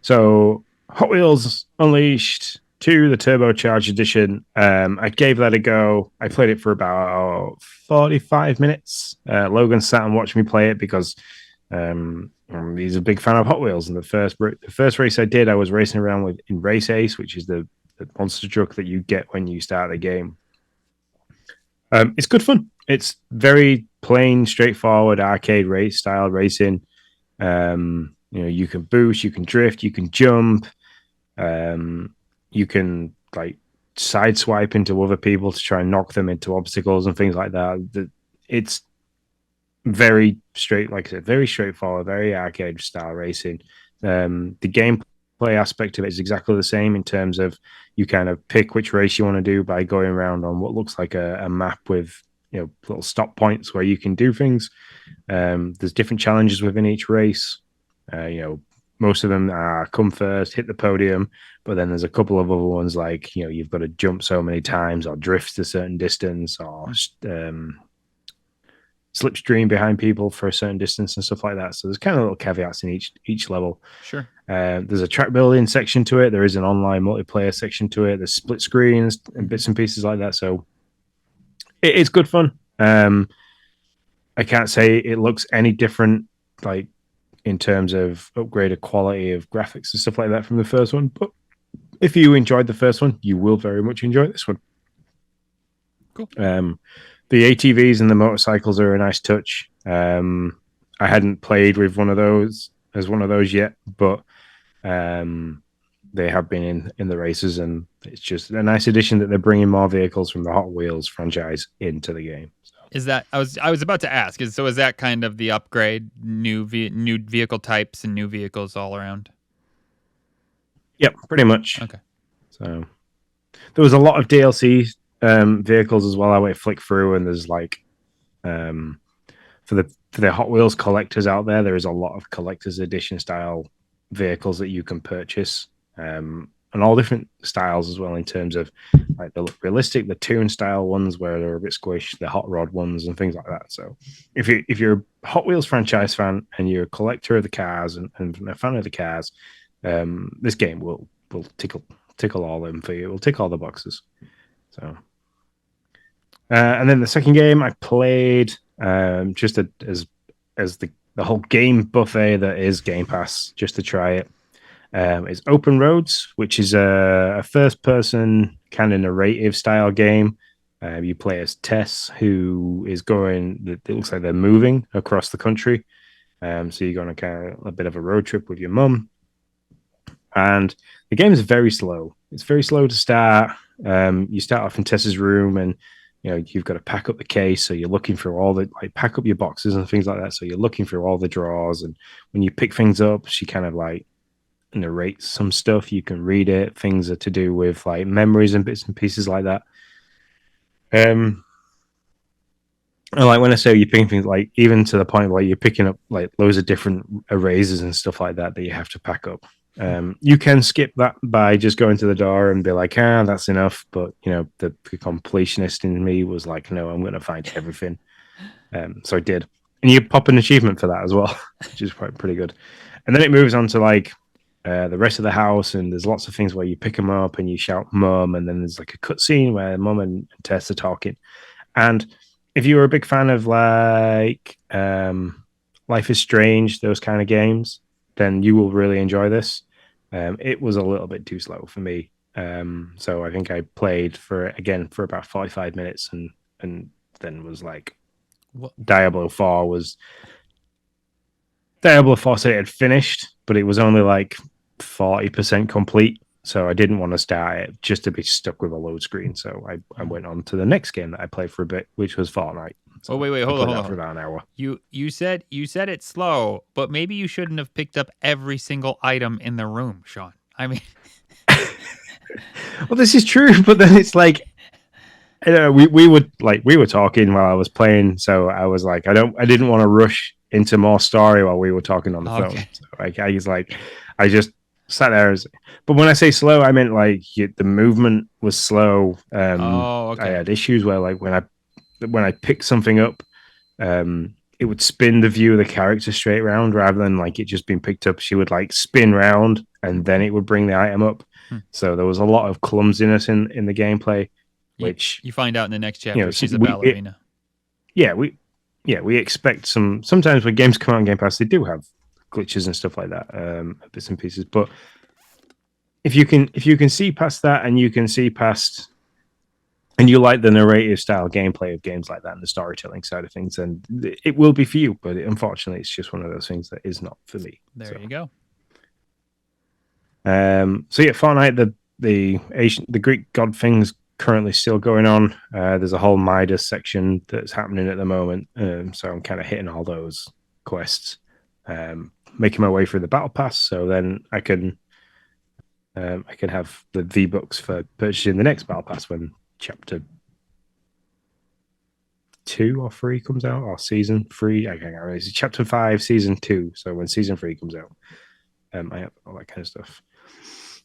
So Hot Wheels Unleashed 2, the Turbocharged edition. I gave that a go. I played it for about 45 minutes. Logan sat and watched me play it because he's a big fan of Hot Wheels. And the first race I did, I was racing around in Race Ace, which is the monster truck that you get when you start the game. It's good fun. It's very plain, straightforward arcade race style racing. You can boost, you can drift, you can jump. You can like sideswipe into other people to try and knock them into obstacles and things like that. It's very straight, like I said, very straightforward, very arcade style racing. The gameplay aspect of it is exactly the same in terms of you kind of pick which race you want to do by going around on what looks like a map with little stop points where you can do things. There's different challenges within each race. Most of them are come first, hit the podium, but then there's a couple of other ones like you've got to jump so many times or drift a certain distance or slipstream behind people for a certain distance and stuff like that. So there's kind of little caveats in each level. Sure. There's a track building section to it. There is an online multiplayer section to it. There's split screens and bits and pieces like that. So it's good fun. I can't say it looks any different, like in terms of upgraded quality of graphics and stuff like that from the first one. But if you enjoyed the first one, you will very much enjoy this one. Cool. The ATVs and the motorcycles are a nice touch. I hadn't played with one of those yet, but they have been in the races, and it's just a nice addition that they're bringing more vehicles from the Hot Wheels franchise into the game. So. Is that I was about to ask? Is that kind of the upgrade? New vehicle types and new vehicles all around. Yep, pretty much. Okay. So there was a lot of DLC vehicles as well. I went flick through, and there's like for the Hot Wheels collectors out there, there is a lot of collector's edition style vehicles that you can purchase, and all different styles as well in terms of like they look realistic, the toon style ones where they're a bit squished, the hot rod ones and things like that. So if you're a Hot Wheels franchise fan and you're a collector of the cars and a fan of the cars, this game will tickle all them for you. It will tick all the boxes. So and then the second game I played just as the whole game buffet that is Game Pass, just to try it. It's Open Roads, which is a first-person kind of narrative style game. You play as Tess, who is going. It looks like they're moving across the country, so you're going on kind of a bit of a road trip with your mum. And the game is very slow. It's very slow to start. You start off in Tess's room, and you've got to pack up the case. So you're looking through all the pack up your boxes and things like that. So you're looking through all the drawers, and when you pick things up, she kind of narrates some stuff. You can read it. Things are to do with memories and bits and pieces like that. And when I say you're picking things, even to the point where you're picking up loads of different erasers and stuff like that you have to pack up. You can skip that by just going to the door and be like, that's enough. But the completionist in me was like, no, I'm going to find everything. So I did, and you pop an achievement for that as well, which is quite pretty good. And then it moves on to like the rest of the house, and there's lots of things where you pick them up and you shout "mum," and then there's like a cutscene where mum and Tess are talking. And if you were a big fan of like Life is Strange, those kind of games, then you will really enjoy this. It was a little bit too slow for me, so I think I played for about 45 minutes, and then was like, What? Diablo 4 said it had finished, but it was only like 40% complete. So I didn't want to start it just to be stuck with a load screen. So I went on to the next game that I played for a bit, which was Fortnite. So wait, hold on. for about an hour. You said it's slow, but maybe you shouldn't have picked up every single item in the room, Sean. I mean, well, this is true, but then it's like, we were talking while I was playing, so I was like, I didn't want to rush into more story while we were talking on the phone. So I just sat there. But when I say slow, I meant like the movement was slow. I had issues where like when I picked something up, it would spin the view of the character straight round rather than like it just being picked up. She would like spin round and then it would bring the item up. So there was a lot of clumsiness in the gameplay, which you find out in the next chapter. She's a ballerina. We expect sometimes when games come out on Game Pass, they do have glitches and stuff like that, bits and pieces. But if you can see past that, and you can see past, and you like the narrative style gameplay of games like that and the storytelling side of things, then it will be for you. But unfortunately, it's just one of those things that is not for me. There you go. So yeah, Fortnite, the Greek god thing's currently still going on. There's a whole Midas section that's happening at the moment, so I'm kind of hitting all those quests, making my way through the battle pass, so then I can have the V-Bucks for purchasing the next battle pass when chapter 2 or 3 comes out, or season 3. I can't remember. It's chapter 5, season 2. So when season 3 comes out, I have all that kind of stuff.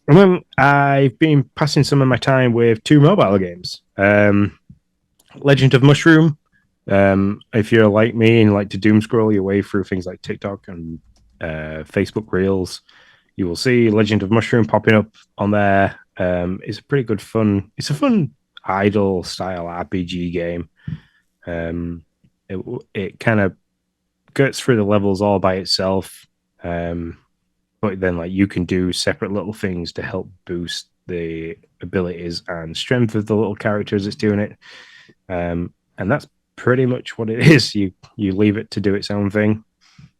And then I've been passing some of my time with 2 mobile games. Legend of Mushroom. If you're like me and like to doom scroll your way through things like TikTok and Facebook Reels, you will see Legend of Mushroom popping up on there. It's a pretty good fun. It's a fun idle style RPG game. It kind of gets through the levels all by itself. But then like you can do separate little things to help boost the abilities and strength of the little characters that's doing it. And that's pretty much what it is. You leave it to do its own thing.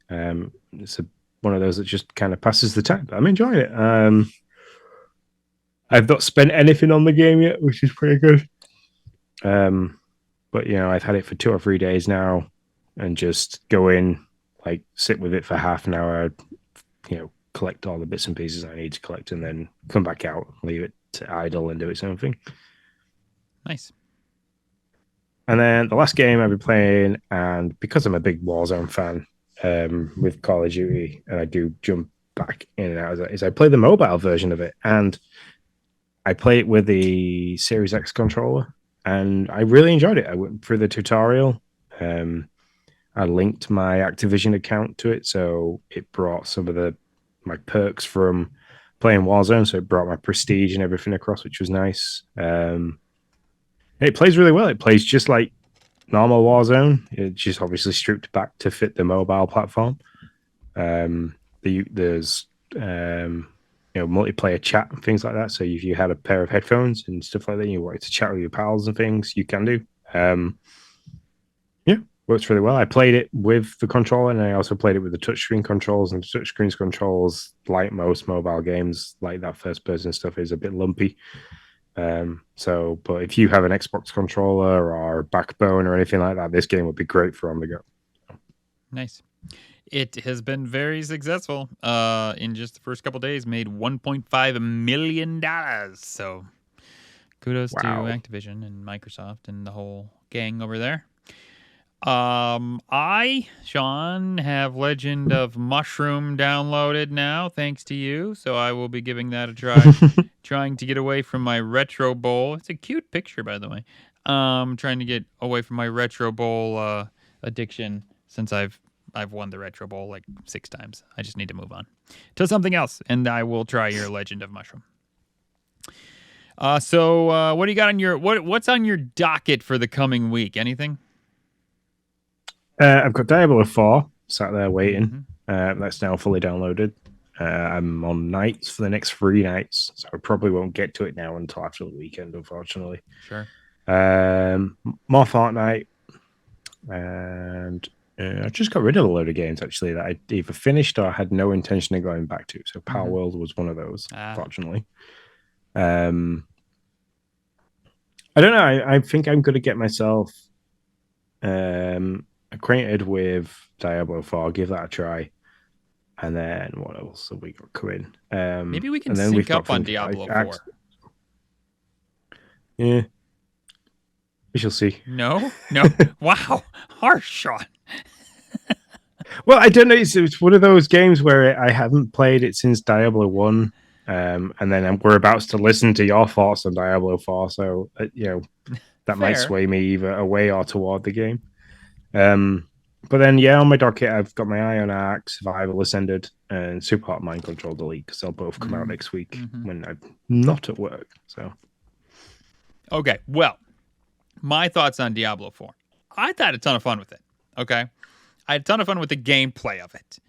It's one of those that just kind of passes the time. I'm enjoying it. I've not spent anything on the game yet, which is pretty good. But I've had it for 2 or 3 days now, and just go in, like sit with it for half an hour, collect all the bits and pieces I need to collect, and then come back out, leave it to idle and do its own thing. Nice. And then the last game I've been playing, and because I'm a big Warzone fan, with Call of Duty, and I do jump back in and out of that, is I play the mobile version of it, and I play it with the Series X controller, and I really enjoyed it. I went through the tutorial. I linked my Activision account to it, so it brought some of my perks from playing Warzone, so it brought my prestige and everything across, which was nice. It plays really well. It plays just like normal Warzone. It's just obviously stripped back to fit the mobile platform. There's multiplayer chat and things like that. So if you had a pair of headphones and stuff like that, and you wanted to chat with your pals and things, you can do. Works really well. I played it with the controller, and I also played it with the touchscreen controls. And the touchscreen controls, like most mobile games, like that first-person stuff, is a bit lumpy. But if you have an Xbox controller or Backbone or anything like that, this game would be great for on the go. Nice. It has been very successful. In just the first couple of days, made $1.5 million. So kudos to Activision and Microsoft and the whole gang over there. I, Sean, have Legend of Mushroom downloaded now, thanks to you. So I will be giving that a try. Trying to get away from my Retro Bowl. It's a cute picture, by the way. Trying to get away from my Retro Bowl addiction since I've won the Retro Bowl like 6 times. I just need to move on to something else, and I will try your Legend of Mushroom. So what do you got on your what's on your docket for the coming week? Anything? I've got Diablo 4 sat there waiting. That's now fully downloaded. I'm on nights for the next 3 nights, so I probably won't get to it now until after the weekend, unfortunately. Sure. More Fortnite, and I just got rid of a load of games actually that I either finished or had no intention of going back to. So Power World was one of those, fortunately. I don't know. I think I'm going to get myself acquainted with Diablo 4, give that a try. And then what else have we got coming? Maybe we can sync up on Diablo 4. Yeah. We shall see. No? Wow. Harsh, Sean. Well, I don't know. It's one of those games where I haven't played it since Diablo 1. And then we're about to listen to your thoughts on Diablo 4. So, that might sway me either away or toward the game. But then, on my docket, I've got my eye on Ark, Survival Ascended, and Super Hot Mind Control Delete, because they'll both come out next week when I'm not at work. So, okay, well, my thoughts on Diablo 4. I had a ton of fun with it. Okay, I had a ton of fun with the gameplay of it.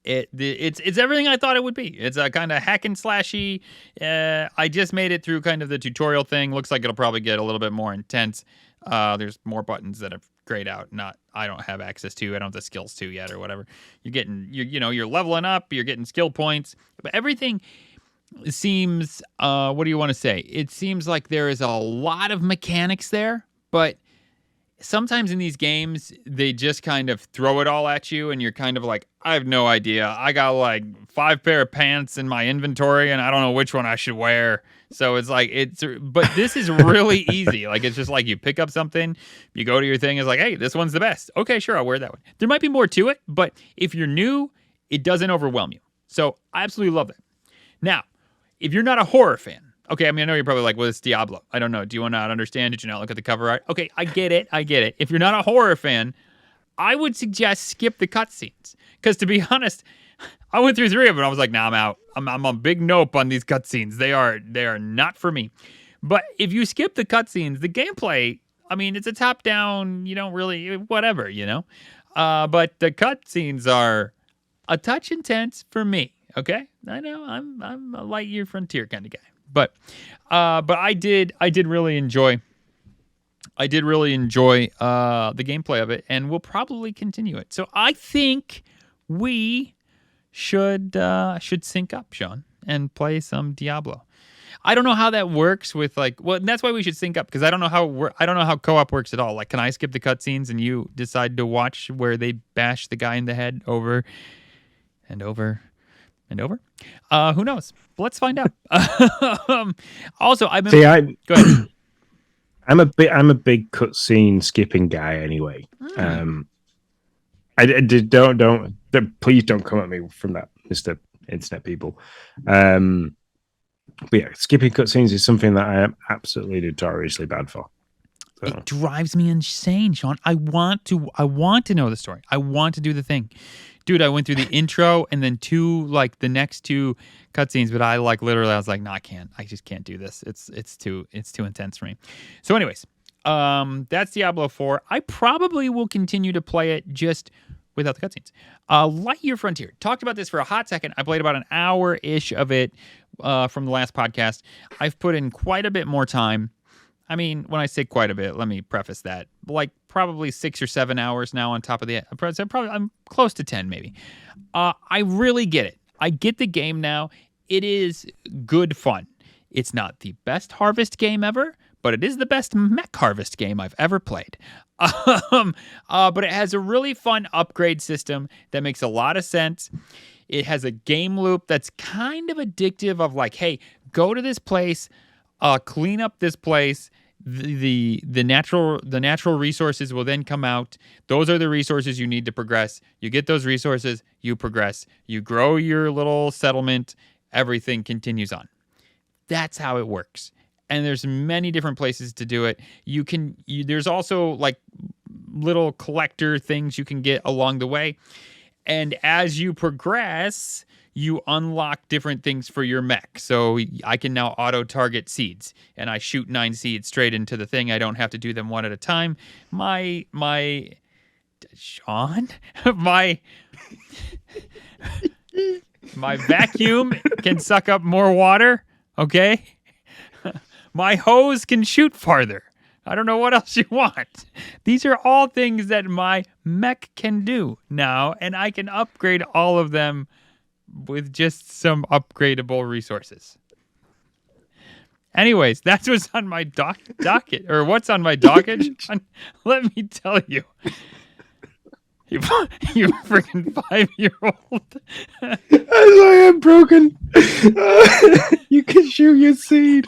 It's everything I thought it would be. It's a kind of hack and slashy. I just made it through kind of the tutorial thing. Looks like it'll probably get a little bit more intense. There's more buttons that are grayed out. I don't have access to. I don't have the skills to yet or whatever. You're leveling up. You're getting skill points. But everything seems. What do you want to say? It seems like there is a lot of mechanics there, but sometimes in these games, they just kind of throw it all at you, and you're kind of like, I have no idea. I got like 5 pair of pants in my inventory, and I don't know which one I should wear. So it's like, but this is really easy. Like, it's just like you pick up something, you go to your thing, it's like, hey, this one's the best. Okay, sure, I'll wear that one. There might be more to it, but if you're new, it doesn't overwhelm you. So I absolutely love that. Now, if you're not a horror fan, okay, I mean, I know you're probably like, well, it's Diablo. I don't know. Do you not understand? Did you not look at the cover art? Okay, I get it. If you're not a horror fan, I would suggest skip the cutscenes. Because to be honest, I went through 3 of them. I was like, nah, I'm out. I'm a big nope on these cutscenes. They are not for me. But if you skip the cutscenes, the gameplay, I mean, it's a top-down, you don't really, whatever, But the cutscenes are a touch intense for me, okay? I know, I'm a Lightyear Frontier kind of guy. But I did really enjoy the gameplay of it, and we'll probably continue it. So I think we should sync up, Sean, and play some Diablo. I don't know how that works with and that's why we should sync up, because I don't know how co-op works at all. Like, can I skip the cutscenes and you decide to watch where they bash the guy in the head over and over and over? Who knows? Let's find out. Also, I've been. Go ahead. I'm a big cutscene skipping guy anyway. Please don't come at me from that, Mr. Internet people. But yeah, skipping cutscenes is something that I am absolutely notoriously bad for. So. It drives me insane, Sean. I want to know the story. I want to do the thing. Dude, I went through the intro and then the next 2 cutscenes, but I was like, no, I can't. I just can't do this. It's too intense for me. So anyways, that's Diablo 4. I probably will continue to play it just without the cutscenes. Lightyear Frontier. Talked about this for a hot second. I played about an hour-ish of it from the last podcast. I've put in quite a bit more time. I mean, when I say quite a bit, let me preface that. Like probably 6 or 7 hours now on top of I'm close to 10 maybe. I really get it. I get the game now. It is good fun. It's not the best Harvest game ever, but it is the best mech Harvest game I've ever played. But it has a really fun upgrade system that makes a lot of sense. It has a game loop that's kind of addictive of like, hey, go to this place, clean up this place, the natural resources will then come out. Those are the resources you need to progress. You get those resources, you progress. You grow your little settlement, everything continues on. That's how it works. And there's many different places to do it. There's also like little collector things you can get along the way. And as you progress, you unlock different things for your mech. So I can now auto-target seeds, and I shoot 9 seeds straight into the thing. I don't have to do them one at a time. Sean? my vacuum can suck up more water, okay? My hose can shoot farther. I don't know what else you want. These are all things that my mech can do now, and I can upgrade all of them with just some upgradable resources. Anyways, that's what's on my docket, or what's on my docket. Let me tell you. You freaking 5-year-old. As I am broken. You can shoot your seed.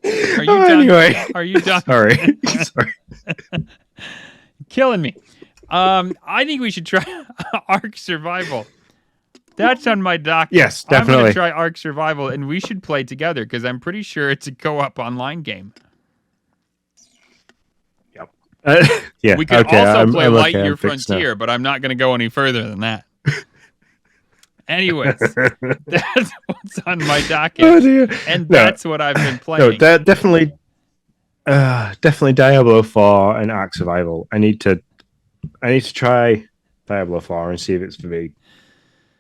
Are you done? Anyway. Are you done? Sorry. Killing me. I think we should try Ark Survival. That's on my docket. Yes, definitely. I'm going to try Ark Survival, and we should play together because I'm pretty sure it's a co-op online game. Yep. Yeah. We could also play Lightyear Frontier, but I'm not going to go any further than that. Anyways, that's what's on my docket. Oh, dear. And that's what I've been playing. No, definitely Diablo 4 and Ark Survival. I need to try Diablo 4 and see if it's for me.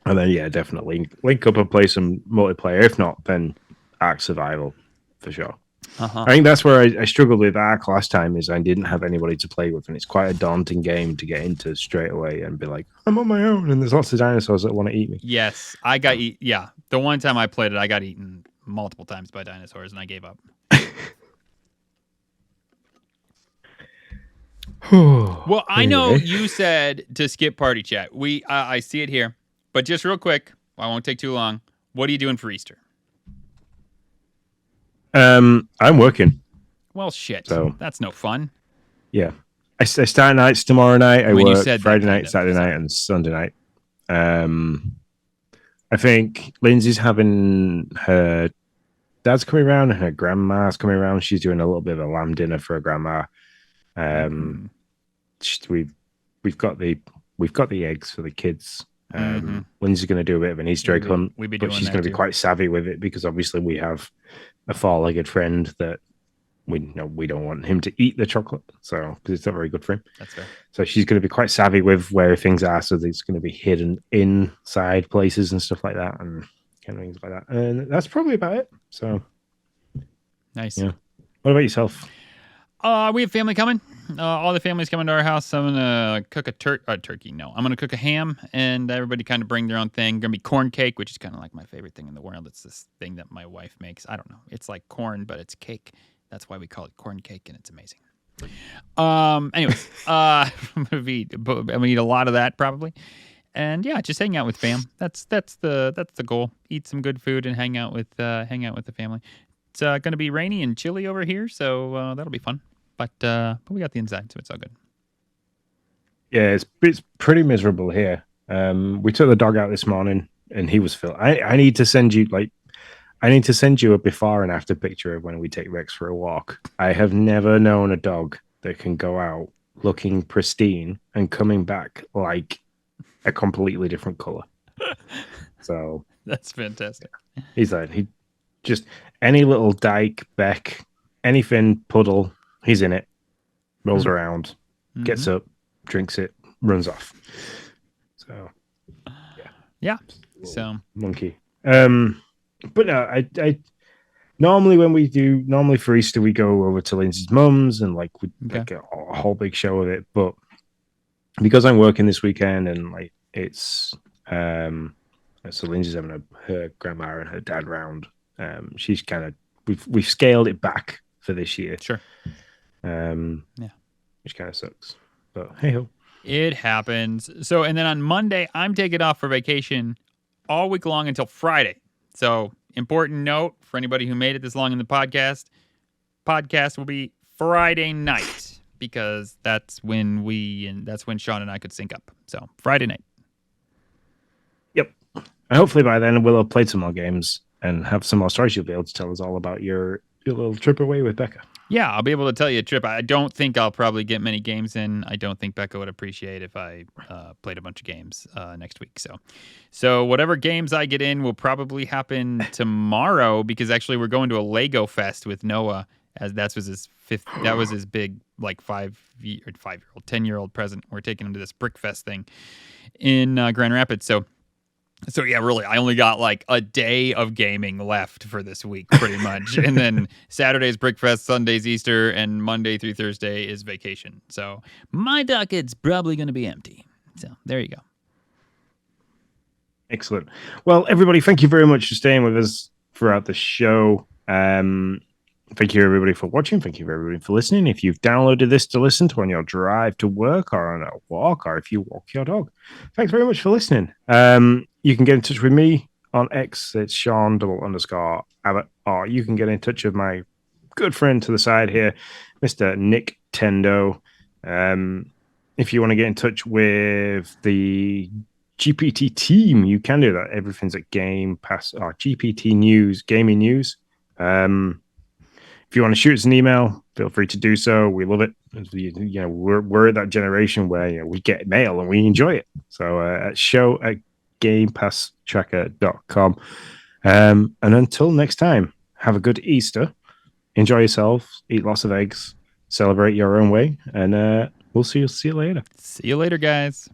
And then, yeah, definitely link up and play some multiplayer. If not, then Ark Survival for sure. Uh-huh. I think that's where I struggled with Ark last time, is I didn't have anybody to play with, and it's quite a daunting game to get into straight away and be like, I'm on my own, and there's lots of dinosaurs that want to eat me. Yes, I got eaten. Yeah, the one time I played it, I got eaten multiple times by dinosaurs, and I gave up. Well, I know you said to skip party chat. I see it here, but just real quick, I won't take too long. What are you doing for Easter? I'm working. Well, shit. So that's no fun. Yeah, I start nights tomorrow night. I work Friday night, Saturday night, and Sunday night. I think Lindsay's having her dad's coming around and her grandma's coming around. She's doing a little bit of a lamb dinner for her grandma. We've got the eggs for the kids. Lindsay's going to do a bit of an Easter egg hunt, but she's going to be quite savvy with it because obviously we have a four-legged friend that we know we don't want him to eat the chocolate, so because it's not very good for him. That's fair. So she's going to be quite savvy with where things are, so it's going to be hidden inside places and stuff like that, and kind of things like that. And that's probably about it. So nice. Yeah. What about yourself? We have family coming. All the family's coming to our house. I'm gonna cook a turkey. No, I'm gonna cook a ham, and everybody kind of bring their own thing. Gonna be corn cake, which is kind of like my favorite thing in the world. It's this thing that my wife makes. I don't know. It's like corn, but it's cake. That's why we call it corn cake, and it's amazing. Anyways, I'm gonna eat a lot of that probably, and just hang out with fam. That's the goal. Eat some good food and hang out with the family. It's gonna be rainy and chilly over here, so that'll be fun. But we got the inside, so it's all good. Yeah, it's pretty miserable here. We took the dog out this morning, and he was filled. I need to send you a before and after picture of when we take Rex for a walk. I have never known a dog that can go out looking pristine and coming back like a completely different color. So that's fantastic. He's like, he just any little dike, beck, anything, puddle, he's in it, rolls around, gets up, drinks it, runs off. So yeah. So monkey. But no, I normally for Easter we go over to Lindsay's mum's and like we get a whole big show of it. But because I'm working this weekend and like it's so Lindsay's having her grandma and her dad round. She's kind of we've scaled it back for this year. Sure. Which kind of sucks. But hey ho. It happens. So and then on Monday I'm taking off for vacation all week long until Friday. So, important note for anybody who made it this long in the podcast will be Friday night because that's when Sean and I could sync up. So, Friday night. Yep. And hopefully by then we'll have played some more games and have some more stories you'll be able to tell us all about your little trip away with Becca. Yeah, I'll be able to tell you a trip. I don't think I'll probably get many games in. I don't think Becca would appreciate if I played a bunch of games next week. So whatever games I get in will probably happen tomorrow because actually we're going to a Lego Fest with Noah as that was his big like 5-year-old, 10-year-old present. We're taking him to this Brick Fest thing in Grand Rapids. So yeah, really, I only got like a day of gaming left for this week, pretty much. And then Saturday's Brickfest, Sunday's Easter, and Monday through Thursday is vacation. So my docket's probably going to be empty. So there you go. Excellent. Well, everybody, thank you very much for staying with us throughout the show. Thank you, everybody, for watching. Thank you, everybody, for listening. If you've downloaded this to listen to on your drive to work or on a walk or if you walk your dog, thanks very much for listening. You can get in touch with me on X. It's Sean_Abbott. Or you can get in touch with my good friend to the side here, Mr. Nick Tendo. If you want to get in touch with the GPT team, you can do that. Everything's at Game Pass or GPT News, Gaming News. If you want to shoot us an email, feel free to do so. We love it. We're at that generation where we get mail and we enjoy it. So at show@gamepasstracker.com. And until next time, have a good Easter. Enjoy yourself. Eat lots of eggs. Celebrate your own way. And we'll see you later. See you later, guys.